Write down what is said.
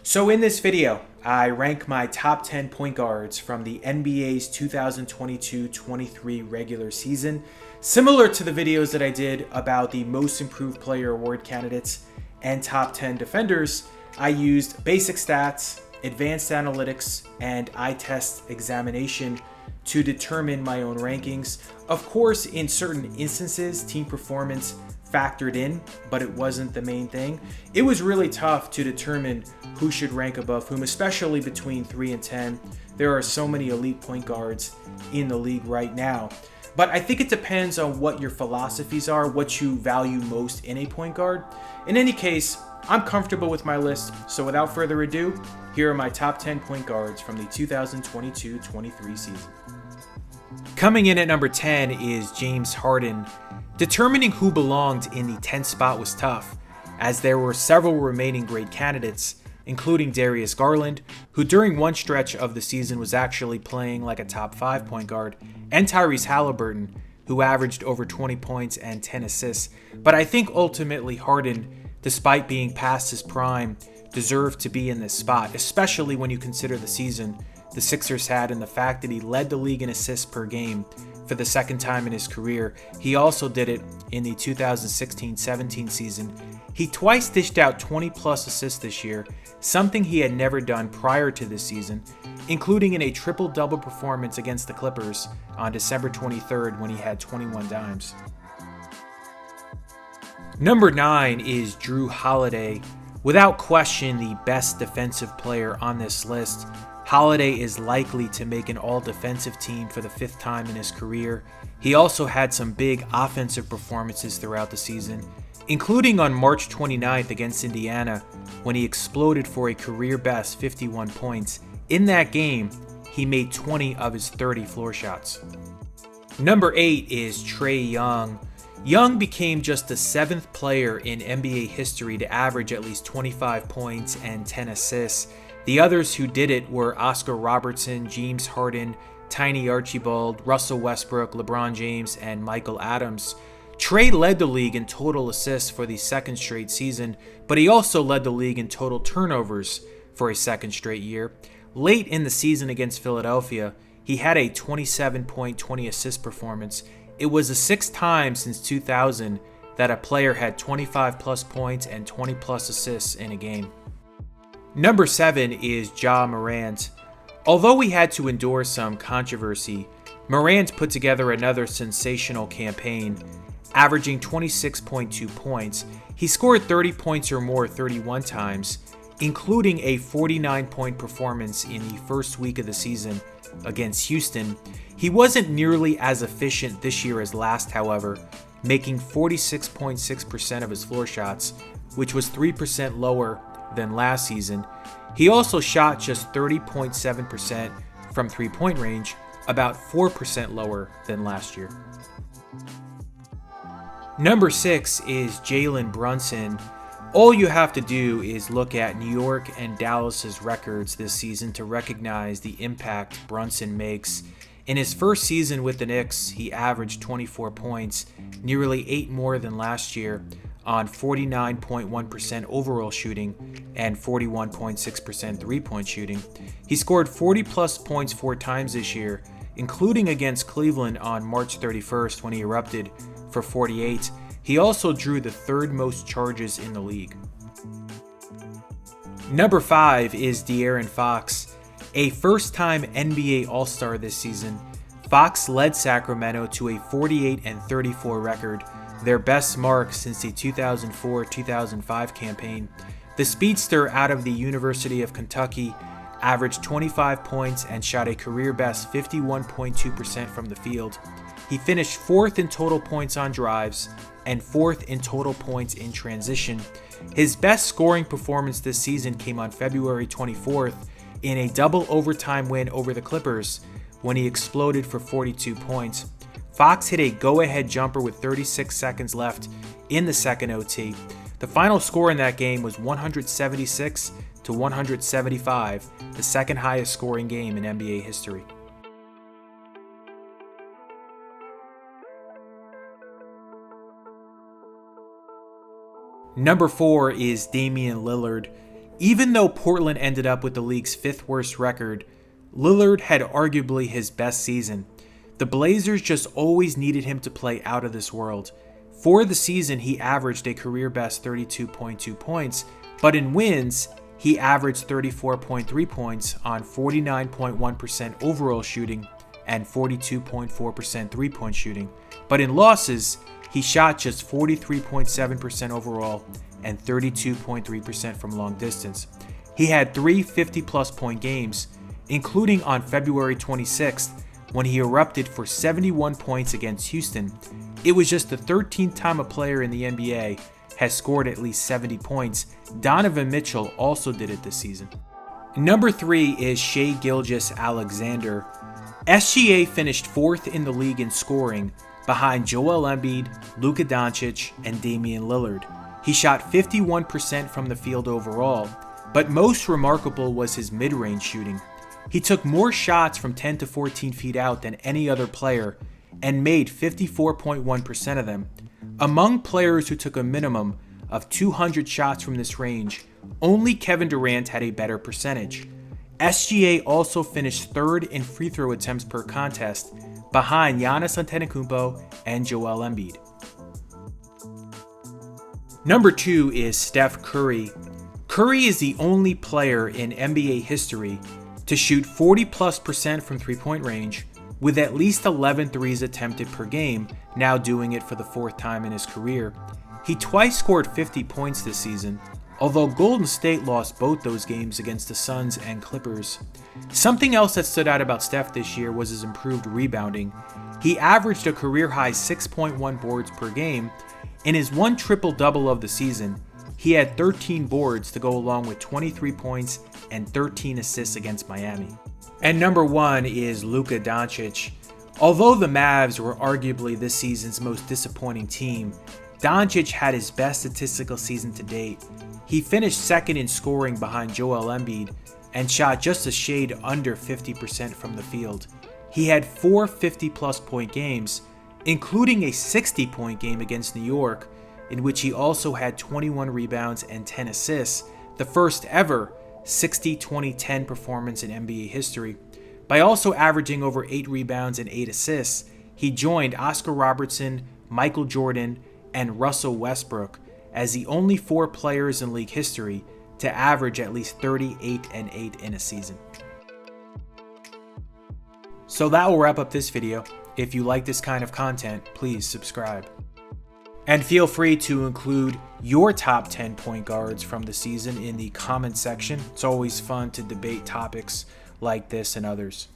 So in this video, I rank my top 10 point guards from the NBA's 2022-23 regular season, similar to the videos that I did about the Most Improved Player Award candidates and top 10 defenders. I used basic stats, advanced analytics, and eye test examination to determine my own rankings. Of course, in certain instances, team performance factored in, but it wasn't the main thing. It was really tough to determine who should rank above whom, especially between 3 and 10. There are so many elite point guards in the league right now. But I think it depends on what your philosophies are, what you value most in a point guard. In any case, I'm comfortable with my list, so without further ado, here are my top 10 point guards from the 2022-23 season. Coming in at number 10 is James Harden. Determining who belonged in the 10th spot was tough, as there were several remaining great candidates, including Darius Garland, who during one stretch of the season was actually playing like a top 5 point guard, and Tyrese Halliburton, who averaged over 20 points and 10 assists. But I think ultimately Harden, despite being past his prime, deserved to be in this spot, especially when you consider the season the Sixers had and the fact that he led the league in assists per game for the second time in his career. He also did it in the 2016-17 season. He twice dished out 20 plus assists this year, something he had never done prior to this season, including in a triple-double performance against the Clippers on December 23rd when he had 21 dimes. Number 9 is Jrue Holiday. Without question, the best defensive player on this list. Holiday is likely to make an all-defensive team for the 5th time in his career. He also had some big offensive performances throughout the season, including on March 29th against Indiana, when he exploded for a career-best 51 points. In that game, he made 20 of his 30 floor shots. Number 8 is Trae Young. Young became just the 7th player in NBA history to average at least 25 points and 10 assists. The others who did it were Oscar Robertson, James Harden, Tiny Archibald, Russell Westbrook, LeBron James, and Michael Adams. Trae led the league in total assists for the second straight season, but he also led the league in total turnovers for a second straight year. Late in the season against Philadelphia, he had a 27-point, 20-assist performance. It was the 6th time since 2000 that a player had 25-plus points and 20-plus assists in a game. Number 7 is Ja Morant. Although we had to endure some controversy, Morant put together another sensational campaign, averaging 26.2 points. He scored 30 points or more 31 times, including a 49-point performance in the first week of the season against Houston. He wasn't nearly as efficient this year as last, however, making 46.6% of his floor shots, which was 3% lower than last season. He also shot just 30.7% from three-point range, about 4% lower than last year. Number 6 is Jalen Brunson. All you have to do is look at New York and Dallas's records this season to recognize the impact Brunson makes. In his first season with the Knicks, he averaged 24 points, nearly 8 more than last year, on 49.1% overall shooting and 41.6% three-point shooting. He scored 40-plus points 4 times this year, including against Cleveland on March 31st when he erupted for 48. He also drew the 3rd most charges in the league. Number 5 is De'Aaron Fox. A first-time NBA All-Star this season, Fox led Sacramento to a 48-34 record, their best mark since the 2004-2005 campaign. The speedster out of the University of Kentucky averaged 25 points and shot a career-best 51.2% from the field. He finished 4th in total points on drives and 4th in total points in transition. His best scoring performance this season came on February 24th in a double overtime win over the Clippers when he exploded for 42 points. Fox hit a go-ahead jumper with 36 seconds left in the second OT. The final score in that game was 176-175, the second highest scoring game in NBA history. Number 4 is Damian Lillard. Even though Portland ended up with the league's 5th worst record, Lillard had arguably his best season. The Blazers just always needed him to play out of this world. For the season, he averaged a career-best 32.2 points, but in wins, he averaged 34.3 points on 49.1% overall shooting and 42.4% three-point shooting. But in losses, he shot just 43.7% overall and 32.3% from long distance. He had 3 50-plus point games, including on February 26th when he erupted for 71 points against Houston. It was just the 13th time a player in the NBA has scored at least 70 points. Donovan Mitchell also did it this season. Number 3 is Shai Gilgeous-Alexander. SGA finished 4th in the league in scoring, behind Joel Embiid, Luka Doncic, and Damian Lillard. He shot 51% from the field overall, but most remarkable was his mid-range shooting. He took more shots from 10 to 14 feet out than any other player and made 54.1% of them. Among players who took a minimum of 200 shots from this range, only Kevin Durant had a better percentage. SGA also finished 3rd in free throw attempts per contest, behind Giannis Antetokounmpo and Joel Embiid. Number 2 is Steph Curry. Curry is the only player in NBA history to shoot 40+% from three-point range, with at least 11 threes attempted per game, now doing it for the 4th time in his career. He twice scored 50 points this season, although Golden State lost both those games against the Suns and Clippers. Something else that stood out about Steph this year was his improved rebounding. He averaged a career-high 6.1 boards per game. In his one triple-double of the season, he had 13 boards to go along with 23 points and 13 assists against Miami. And number 1 is Luka Doncic. Although the Mavs were arguably this season's most disappointing team, Doncic had his best statistical season to date. He finished 2nd in scoring behind Joel Embiid and shot just a shade under 50% from the field. He had 4 50-plus point games, including a 60-point game against New York, in which he also had 21 rebounds and 10 assists, the first ever 60-20-10 performance in NBA history. By also averaging over 8 rebounds and 8 assists, he joined Oscar Robertson, Michael Jordan, and Russell Westbrook as the only 4 players in league history to average at least 38 and 8 in a season. So that will wrap up this video. If you like this kind of content, please subscribe. And feel free to include your top 10 point guards from the season in the comment section. It's always fun to debate topics like this and others.